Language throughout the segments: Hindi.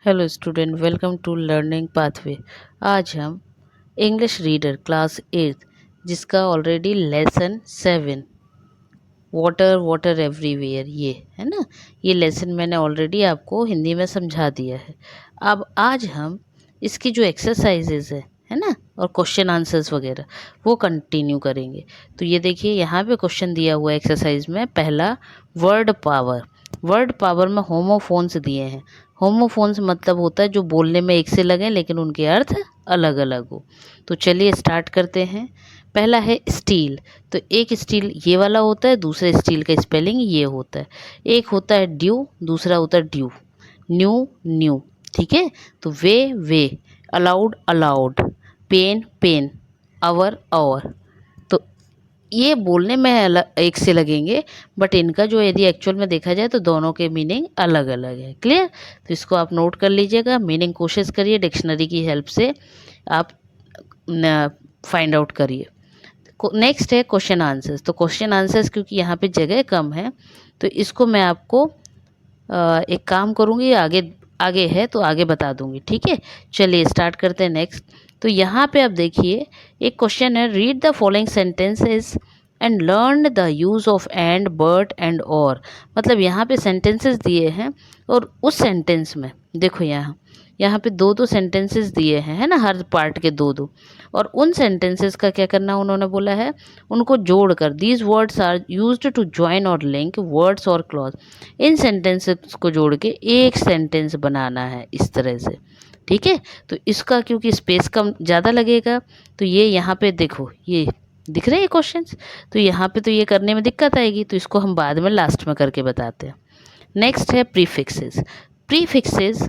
Hello student, welcome to learning pathway. आज हम इंग्लिश रीडर क्लास 8 जिसका already lesson 7 water water everywhere ये है ना, ये लेसन मैंने ऑलरेडी आपको हिंदी में समझा दिया है। अब आज हम इसकी जो एक्सरसाइजेज है ना, और क्वेश्चन आंसर्स वगैरह वो कंटिन्यू करेंगे। तो ये देखिए, यहाँ पे क्वेश्चन दिया हुआ है एक्सरसाइज में। पहला, वर्ड पावर। वर्ड पावर में होमोफोन्स दिए हैं। होमोफोन्स मतलब होता है जो बोलने में एक से लगे लेकिन उनके अर्थ अलग अलग हो। तो चलिए स्टार्ट करते हैं। पहला है स्टील। तो एक स्टील ये वाला होता है, दूसरे स्टील का स्पेलिंग ये होता है। एक होता है ड्यू, दूसरा होता है ड्यू। न्यू न्यू, ठीक है। तो way, allowed aloud, pen pen, hour our. तो ये बोलने में एक से लगेंगे, बट इनका जो यदि एक्चुअल में देखा जाए तो दोनों के मीनिंग अलग अलग है। क्लियर? तो इसको आप नोट कर लीजिएगा, मीनिंग कोशिश करिए डिक्शनरी की हेल्प से आप फाइंड आउट करिए। नेक्स्ट है क्वेश्चन आंसर्स। तो क्वेश्चन आंसर्स क्योंकि यहाँ पे जगह कम है तो इसको मैं आपको एक काम करूँगी, आगे आगे है तो आगे बता दूंगी, ठीक है। चलिए स्टार्ट करते हैं। नेक्स्ट, तो यहाँ पे आप देखिए एक क्वेश्चन है, read the following sentences and learn the use of and, but and और। मतलब यहाँ पे सेंटेंसेस दिए हैं और उस सेंटेंस में देखो यहाँ पे दो दो सेंटेंसेस दिए हैं, है ना, हर पार्ट के दो दो। और उन सेंटेंसेस का क्या करना उन्होंने बोला है, उनको जोड़कर, these words are used to join और लिंक वर्ड्स और क्लॉज। इन सेंटेंसेस को जोड़ के एक सेंटेंस बनाना है इस तरह से, ठीक है। तो इसका क्योंकि स्पेस कम ज़्यादा लगेगा तो ये यहाँ पे देखो, ये दिख रहे हैं क्वेश्चंस, तो यहाँ पे तो ये करने में दिक्कत आएगी, तो इसको हम बाद में लास्ट में करके बताते हैं। नेक्स्ट है प्रीफिक्सेस। प्रीफिक्सेस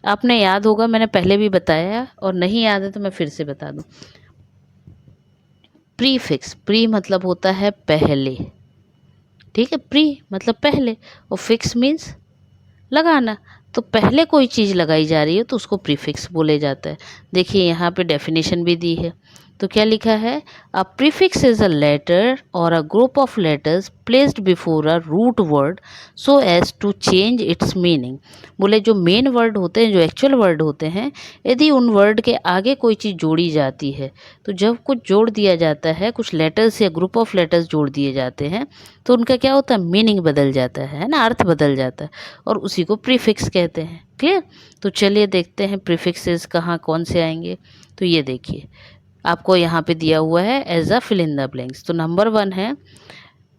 आपने याद होगा, मैंने पहले भी बताया, और नहीं याद है तो मैं फिर से बता दूं। प्रीफिक्स, प्री मतलब होता है पहले, ठीक है। प्री मतलब पहले, और फिक्स मीन्स लगाना। तो पहले कोई चीज़ लगाई जा रही है तो उसको प्रीफिक्स बोले जाता है। देखिए यहाँ पे डेफिनेशन भी दी है। तो क्या लिखा है, a prefix is a letter और a group of letters placed before a root word so as to change its meaning. बोले जो मेन वर्ड होते हैं, जो एक्चुअल वर्ड होते हैं, यदि उन वर्ड के आगे कोई चीज़ जोड़ी जाती है, तो जब कुछ जोड़ दिया जाता है, कुछ लेटर्स या ग्रुप ऑफ लेटर्स जोड़ दिए जाते हैं, तो उनका क्या होता है, मीनिंग बदल जाता है ना, अर्थ बदल जाता है, और उसी को प्रीफिक्स कहते हैं। क्लियर? तो चलिए देखते हैं प्रीफिक्सेस कहाँ कौन से आएंगे। तो ये देखिए आपको यहाँ पे दिया हुआ है as a fill in the blanks. तो नंबर 1 है,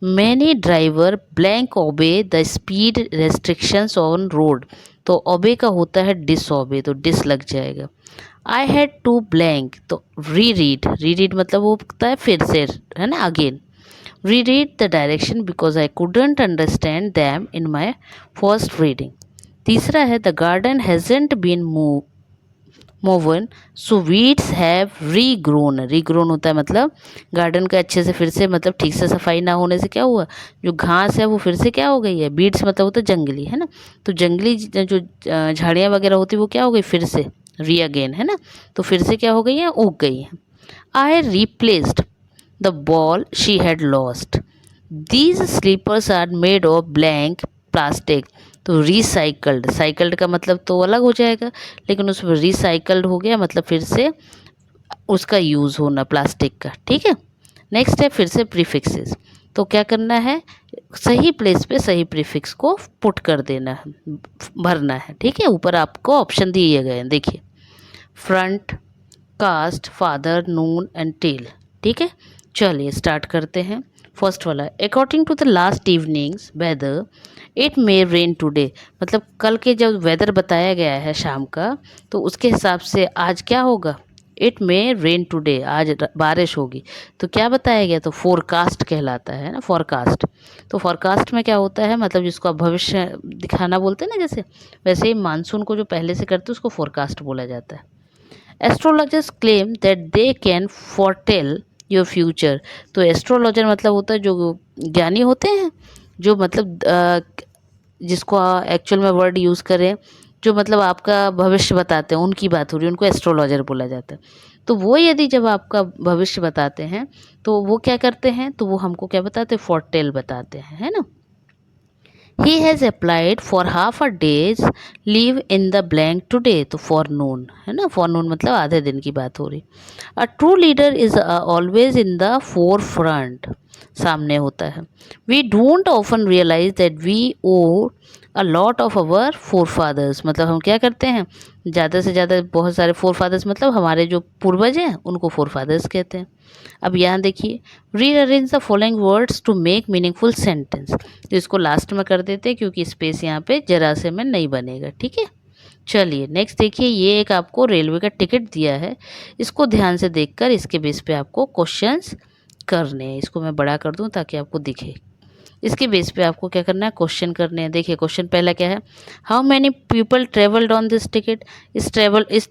many driver blank obey the speed restrictions on road. तो ओबे का होता है डिसओबे, तो डिस लग जाएगा। आई हैड टू ब्लैंक, तो री रीड, री रीड मतलब वो होता है फिर से, है ना, again. Reread the direction because I couldn't understand them in my first reading. तीसरा है, the garden hasn't been mown so weeds have regrown. regrown होता है मतलब गार्डन का अच्छे से फिर से, मतलब ठीक से सफाई ना होने से क्या हुआ, जो घास है वो फिर से क्या हो गई है। बीड्स मतलब होता है जंगली, है ना। तो जंगली जो झाड़ियाँ वगैरह होती वो क्या हो गई, फिर से री अगेन, है ना। तो फिर से क्या हो गई है, उग गई है। आई replaced the ball she had lost. These slippers are made of blank plastic. तो रिसाइकल्ड, साइकल्ड का मतलब तो अलग हो जाएगा, लेकिन उसमें रिसाइकल्ड हो गया, मतलब फिर से उसका यूज़ होना प्लास्टिक का, ठीक है। नेक्स्ट है फिर से प्रीफिक्सेस। तो क्या करना है, सही प्लेस पे सही प्रीफिक्स को पुट कर देना है, भरना है, ठीक है। ऊपर आपको ऑप्शन दिए गए हैं, देखिए, front, cast, father, noon and tail, ठीक है। चलिए स्टार्ट करते हैं। फर्स्ट वाला, according to the last evening's weather it may rain today. मतलब कल के जब वेदर बताया गया है शाम का, तो उसके हिसाब से आज क्या होगा, इट मे रेन टुडे, आज बारिश होगी। तो क्या बताया गया, तो फोरकास्ट कहलाता है ना, फोरकास्ट। तो फोरकास्ट में क्या होता है, मतलब जिसको आप भविष्य दिखाना बोलते हैं ना, जैसे वैसे ही मानसून को जो पहले से करते हैं उसको फोरकास्ट बोला जाता है। Astrologers claim that they can foretell your future. तो एस्ट्रोलॉजर मतलब होता है जो ज्ञानी होते हैं, जो मतलब जिसको एक्चुअल में वर्ड यूज़ करें, जो मतलब आपका भविष्य बताते हैं, उनकी बात हो रही है, उनको एस्ट्रोलॉजर बोला जाता है। तो वो यदि जब आपका भविष्य बताते हैं तो वो क्या करते हैं, तो वो हमको क्या बताते हैं, फोरटेल बताते हैं, है ना। He has applied for half a days leave in the blank today, तो फॉर नून है ना, फॉर नून मतलब आधे दिन की बात हो रही। A true leader is always in the forefront, सामने होता है। We don't often realise that we owe a lot of our forefathers, मतलब हम क्या करते हैं, ज़्यादा से ज़्यादा बहुत सारे फोर फादर्स मतलब हमारे जो पूर्वज हैं उनको फोर फादर्स कहते हैं। अब यहाँ देखिए, rearrange the following words to make meaningful sentence, तो इसको लास्ट में कर देते हैं क्योंकि स्पेस यहाँ पे जरा से में नहीं बनेगा, ठीक है। चलिए नेक्स्ट देखिए, ये एक आपको रेलवे का टिकट दिया है, इसको ध्यान से देखकर इसके बेस पे आपको क्वेश्चंस करने हैं। इसको मैं बड़ा कर दूं ताकि आपको दिखे। इसके बेस पे आपको क्या करना है, क्वेश्चन करने हैं। देखिए क्वेश्चन पहला क्या है, how many people travelled on this ticket, इस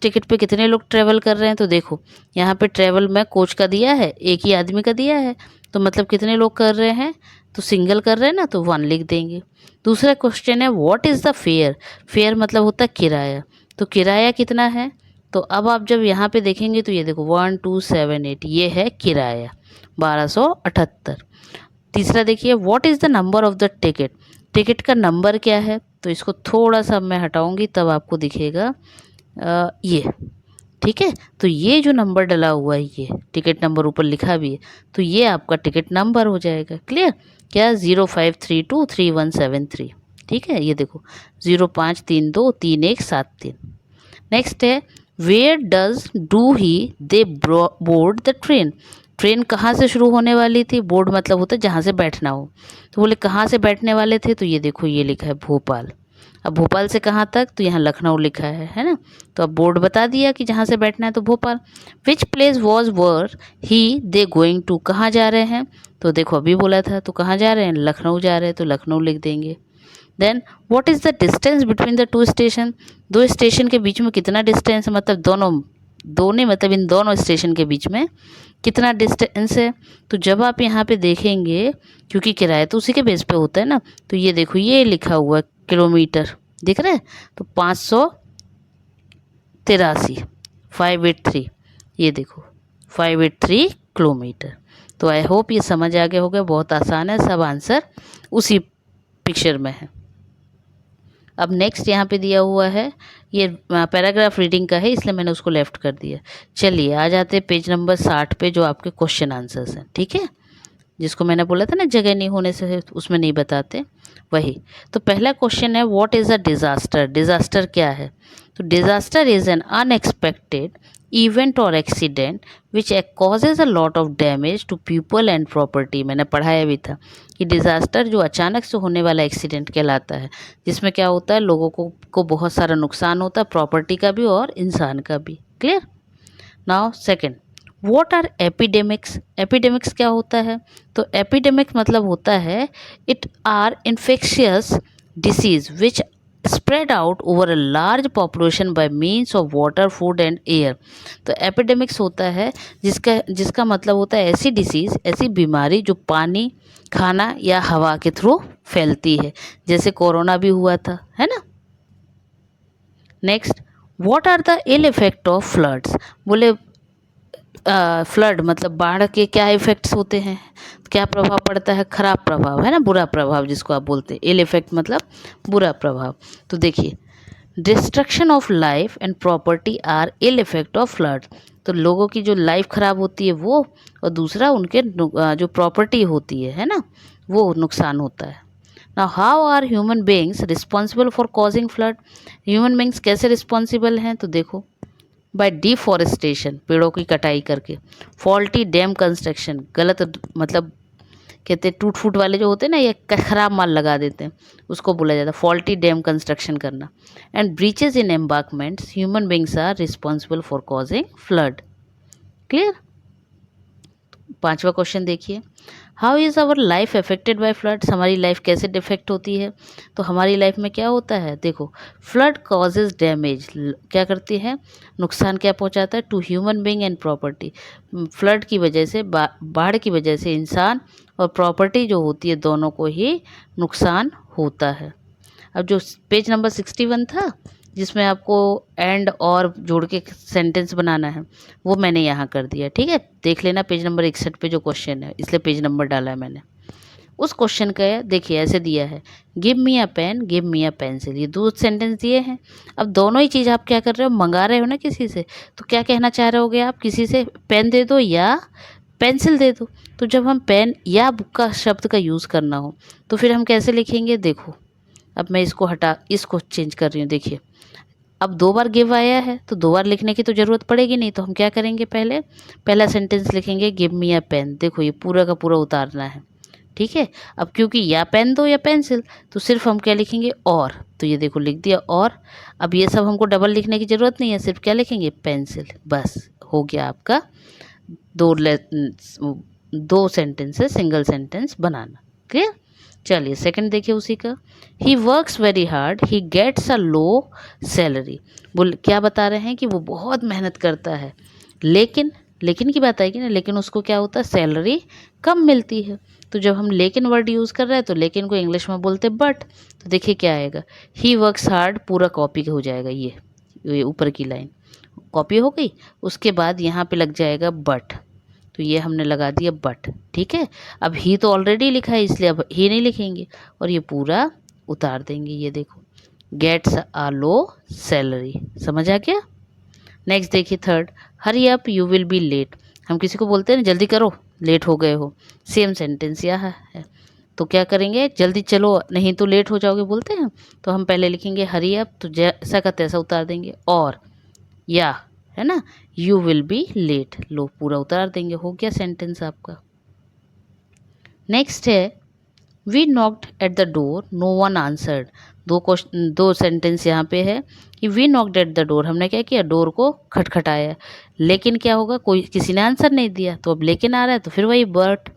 टिकट पे कितने लोग ट्रेवल कर रहे हैं। तो देखो यहाँ पे ट्रेवल में कोच का दिया है, एक ही आदमी का दिया है, तो मतलब कितने लोग कर रहे हैं, तो सिंगल कर रहे हैं ना, तो 1 लिख देंगे। दूसरा क्वेश्चन है what is the fair, fair मतलब होता है किराया, तो किराया कितना है। तो अब आप जब यहाँ पे देखेंगे तो ये देखो 1278, ये है किराया 1278। तीसरा देखिए what is the number of the ticket, ticket का नंबर क्या है, तो इसको थोड़ा सा मैं हटाऊंगी तब आपको दिखेगा ये, ठीक है। तो ये जो नंबर डला हुआ है, ये टिकट नंबर ऊपर लिखा भी है, तो ये आपका टिकट नंबर हो जाएगा। क्लियर, क्या 05323173, ठीक है। ये देखो 05323173। नेक्स्ट है where does do he they board the train, train कहाँ से शुरू होने वाली थी, बोर्ड मतलब होता है जहाँ से बैठना हो, तो बोले कहाँ से बैठने वाले थे, तो ये देखो ये लिखा है भोपाल। अब भोपाल से कहाँ तक, तो यहाँ लखनऊ लिखा है ना। तो अब बोर्ड बता दिया कि जहाँ से बैठना है तो Bhopal. Which place was where he they going to, कहाँ जा रहे हैं, तो देखो अभी बोला था, तो कहाँ जा रहे हैं, लखनऊ जा रहे हैं, तो लखनऊ लिख देंगे। Then what is the distance between the two station, दो स्टेशन के बीच में कितना डिस्टेंस है, मतलब दोनों मतलब इन दोनों स्टेशन के बीच में कितना डिस्टेंस है। तो जब आप यहाँ पे देखेंगे, क्योंकि किराया तो उसी के बेस पे होता है ना, तो ये देखो ये लिखा हुआ है किलोमीटर, दिख रहा है, तो 583 583, ये देखो 583 किलोमीटर। तो आई होप ये समझ आ गया होगा, बहुत आसान है, सब आंसर उसी पिक्चर में है। अब नेक्स्ट यहाँ पे दिया हुआ है, ये पैराग्राफ रीडिंग का है इसलिए मैंने उसको लेफ्ट कर दिया। चलिए आ जाते हैं पेज नंबर 60 पे, जो आपके क्वेश्चन आंसर्स हैं, ठीक है। जिसको मैंने बोला था ना जगह नहीं होने से उसमें नहीं बताते, वही। तो पहला क्वेश्चन है what is a disaster, disaster क्या है, तो disaster is an unexpected event और accident which causes a lot of damage to people and property. मैंने पढ़ाया भी था कि डिज़ास्टर जो अचानक से होने वाला एक्सीडेंट कहलाता है, जिसमें क्या होता है लोगों को बहुत सारा नुकसान होता है, प्रॉपर्टी का भी और इंसान का भी। Clear. Now second, what are epidemics, epidemics क्या होता है, तो एपिडेमिक मतलब होता है it are infectious disease which spread out over a large population by means of water food and air. तो एपिडेमिक्स होता है जिसका जिसका मतलब होता है ऐसी डिसीज़, ऐसी बीमारी जो पानी, खाना या हवा के थ्रू फैलती है, जैसे कोरोना भी हुआ था, है ना। Next, what are the ill effect of floods, बोले फ्लड मतलब बाढ़ के क्या इफ़ेक्ट्स होते हैं, क्या प्रभाव पड़ता है, खराब प्रभाव है ना, बुरा प्रभाव जिसको आप बोलते हैं, इल इफेक्ट मतलब बुरा प्रभाव। तो देखिए destruction of life and property are ill effect of flood, तो लोगों की जो लाइफ खराब होती है वो, और दूसरा उनके जो प्रॉपर्टी होती है ना, वो नुकसान होता है। Now how are human beings responsible for causing flood, human beings कैसे रिस्पॉन्सिबल हैं, तो देखो बाय डिफॉरेस्टेशन, पेड़ों की कटाई करके, फॉल्टी डैम कंस्ट्रक्शन, गलत मतलब कहते हैं टूट फूट वाले जो होते हैं ना, ये खराब माल लगा देते हैं, उसको बोला जाता है फॉल्टी डैम कंस्ट्रक्शन करना। And breaches in embankments, human beings are responsible for causing flood. Clear. पांचवा क्वेश्चन देखिए, how is our life affected by floods, हमारी लाइफ कैसे डिफेक्ट होती है, तो हमारी लाइफ में क्या होता है, देखो फ्लड कॉजेज डैमेज, क्या करती है, नुकसान क्या पहुंचाता है, to human being and property, flood की वजह से, बाढ़ की वजह से इंसान और प्रॉपर्टी जो होती है दोनों को ही नुकसान होता है। अब जो पेज नंबर 61 था जिसमें आपको एंड और जोड़ के सेंटेंस बनाना है, वो मैंने यहाँ कर दिया, ठीक है। देख लेना पेज नंबर 61 पे जो क्वेश्चन है, इसलिए पेज नंबर डाला है मैंने। उस क्वेश्चन का देखिए ऐसे दिया है, give me a pen, give me a pencil, ये दो सेंटेंस दिए हैं। अब दोनों ही चीज़ आप क्या कर रहे हो, मंगा रहे हो ना किसी से, तो क्या कहना चाह रहे होगे आप, किसी से पेन दे दो या पेंसिल दे दो। तो जब हम पेन या बुक का शब्द का यूज़ करना हो तो फिर हम कैसे लिखेंगे, देखो अब मैं इसको चेंज कर रही हूँ। देखिए अब 2 बार गिव आया है तो 2 बार लिखने की तो ज़रूरत पड़ेगी नहीं, तो हम क्या करेंगे, पहला सेंटेंस लिखेंगे गिव मी अ पेन। देखो ये पूरा का पूरा उतारना है, ठीक है। अब क्योंकि या पेन दो या पेंसिल, तो सिर्फ हम क्या लिखेंगे, और। तो ये देखो लिख दिया और। अब ये सब हमको डबल लिखने की ज़रूरत नहीं है, सिर्फ क्या लिखेंगे, पेंसिल। बस हो गया आपका दो दो सेंटेंस से सिंगल सेंटेंस बनाना। क्लियर। चलिए सेकंड देखिए उसी का, he works very hard, he gets a low salary. बोल क्या बता रहे हैं कि वो बहुत मेहनत करता है, लेकिन की बात आएगी ना, लेकिन उसको क्या होता है, सैलरी कम मिलती है। तो जब हम लेकिन वर्ड यूज़ कर रहे हैं तो लेकिन को इंग्लिश में बोलते बट। तो देखिए क्या आएगा, ही वर्क्स हार्ड पूरा कॉपी हो जाएगा, ये ऊपर की लाइन कॉपी हो गई। उसके बाद यहाँ पे लग जाएगा बट, तो ये हमने लगा दिया बट, ठीक है। अब ही तो ऑलरेडी लिखा है इसलिए अब ही नहीं लिखेंगे और ये पूरा उतार देंगे। ये देखो गेट्स अ लो सैलरी, समझ आ गया। नेक्स्ट देखिए third, hurry up you will be late. हम किसी को बोलते हैं ना जल्दी करो, लेट हो गए हो। सेम सेंटेंस यहाँ है, तो क्या करेंगे, जल्दी चलो नहीं तो लेट हो जाओगे बोलते हैं। तो हम पहले लिखेंगे हरी अप, तो जैसा का तैसा उतार देंगे, और या है ना, यू विल बी लेट, लो पूरा उतार देंगे, हो गया सेंटेंस आपका। नेक्स्ट है, we knocked at the door, no one answered. दो सेंटेंस यहाँ पे है कि we knocked at the door, हमने क्या किया, डोर को खटखटाया, लेकिन क्या होगा, किसी ने आंसर नहीं दिया, तो अब लेकिन आ रहा है तो फिर वही बट।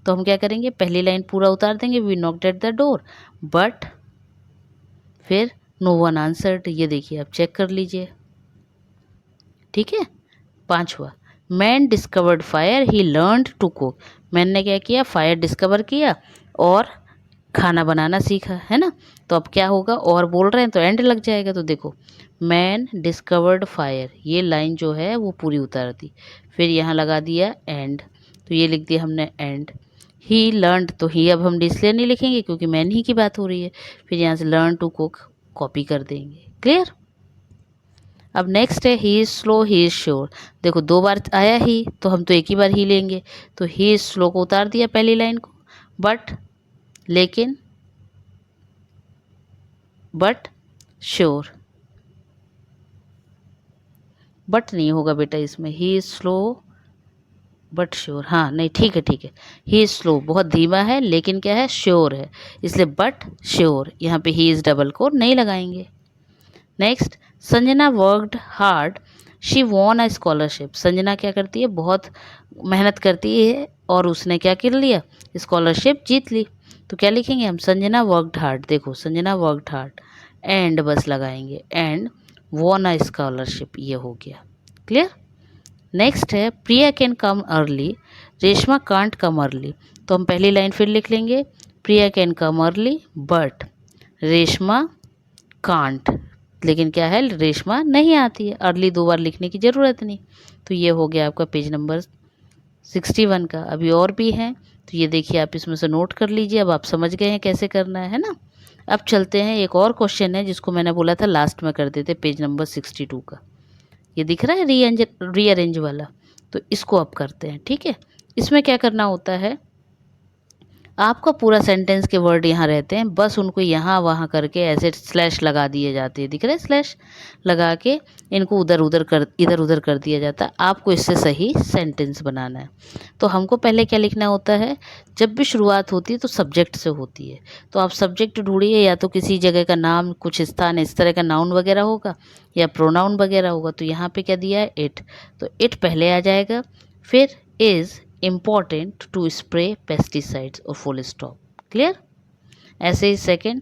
तो हम क्या करेंगे, पहली लाइन पूरा उतार देंगे, we knocked at the door but, फिर नो वन आंसर्ड। ये देखिए आप चेक कर लीजिए, ठीक है। पांचवा, man discovered fire, he learned to cook. Man ने क्या किया, फायर डिस्कवर किया और खाना बनाना सीखा, है ना। तो अब क्या होगा, और बोल रहे हैं तो एंड लग जाएगा। तो देखो मैन डिस्कवर्ड फायर, ये लाइन जो है वो पूरी उतार दी, फिर यहाँ लगा दिया एंड, तो ये लिख दिया हमने एंड। ही लर्नड, तो ही अब हम इसलिए नहीं लिखेंगे क्योंकि मैन ही की बात हो रही है, फिर यहाँ से लर्न टू कुक कॉपी कर देंगे। क्लियर। अब नेक्स्ट है, he is slow he is sure. देखो 2 बार आया ही, तो हम तो एक ही बार ही लेंगे, तो ही इज़ स्लो को उतार दिया पहली लाइन को, लेकिन बट श्योर, बट नहीं होगा बेटा इसमें, he is slow but sure, हाँ नहीं ठीक है, ही इज़ स्लो बहुत धीमा है, लेकिन क्या है, श्योर है, इसलिए बट श्योर, यहाँ पे ही इज़ डबल को नहीं लगाएंगे। Next, Sanjana worked hard, she von a scholarship. Sanjana क्या करती है, बहुत मेहनत करती है और उसने क्या कर लिया, स्कॉलरशिप जीत ली। तो क्या लिखेंगे हम, संजना वर्कड हार्ड, देखो संजना वर्कड हार्ड एंड बस लगाएंगे, एंड वॉन अ स्कॉलरशिप, ये हो गया। क्लियर। नेक्स्ट है, Priya can come early, Reshma can't come early. तो हम पहली लाइन फिर लिख लेंगे, Priya can come early but Reshma can't, लेकिन क्या है, रेशमा नहीं आती है, अर्ली 2 बार लिखने की ज़रूरत नहीं। तो ये हो गया आपका पेज नंबर 61 का। अभी और भी हैं, तो ये देखिए आप इसमें से नोट कर लीजिए, अब आप समझ गए हैं कैसे करना है ना। अब चलते हैं, एक और क्वेश्चन है जिसको मैंने बोला था लास्ट में कर देते, पेज नंबर 62 का। ये दिख रहा है रीअरेंज वाला, तो इसको अब करते हैं, ठीक है। इसमें क्या करना होता है, आपका पूरा सेंटेंस के वर्ड यहाँ रहते हैं, बस उनको यहाँ वहाँ करके ऐसे स्लैश लगा दिए जाते हैं, दिख रहे हैं स्लैश लगा के, इनको इधर उधर कर दिया जाता है। आपको इससे सही सेंटेंस बनाना है। तो हमको पहले क्या लिखना होता है, जब भी शुरुआत होती है तो सब्जेक्ट से होती है, तो आप सब्जेक्ट ढूंढिए, या तो किसी जगह का नाम, कुछ स्थान, इस तरह का नाउन वगैरह होगा या प्रोनाउन वगैरह होगा। तो यहाँ पे क्या दिया है, इट, तो इट पहले आ जाएगा, फिर is important to spray pesticides और full stop। क्लियर। ऐसे ही second,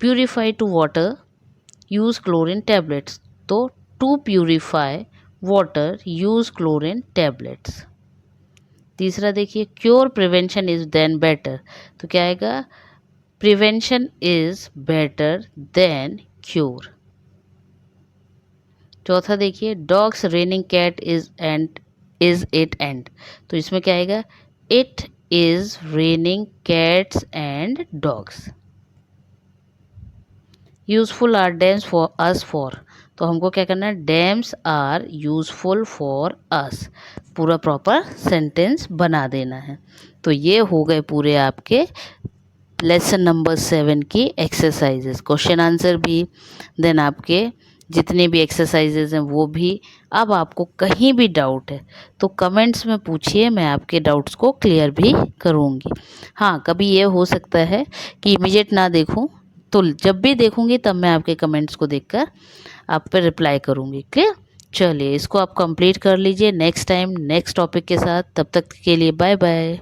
purify to water, use chlorine tablets, तो to purify water use chlorine tablets. तीसरा देखिए, cure prevention is than better, तो क्या आएगा, prevention is better than cure. चौथा देखिए, dogs raining cat is it and, तो इसमें क्या आएगा, it is raining cats and dogs. Useful are dams for us for, तो हमको क्या करना है, dams are useful for us, पूरा प्रॉपर सेंटेंस बना देना है। तो ये हो गए पूरे आपके लेसन नंबर 7 की एक्सरसाइजेस, क्वेश्चन आंसर भी, देन आपके जितने भी एक्सरसाइजेज हैं वो भी। अब आपको कहीं भी डाउट है तो कमेंट्स में पूछिए, मैं आपके डाउट्स को क्लियर भी करूँगी। हाँ, कभी ये हो सकता है कि इमीडिएट ना देखूँ, तो जब भी देखूँगी तब मैं आपके कमेंट्स को देखकर आप पर रिप्लाई करूँगी। क्लियर? चलिए, इसको आप कंप्लीट कर लीजिए नेक्स्ट टाइम नेक्स्ट टॉपिक के साथ। तब तक के लिए बाय बाय।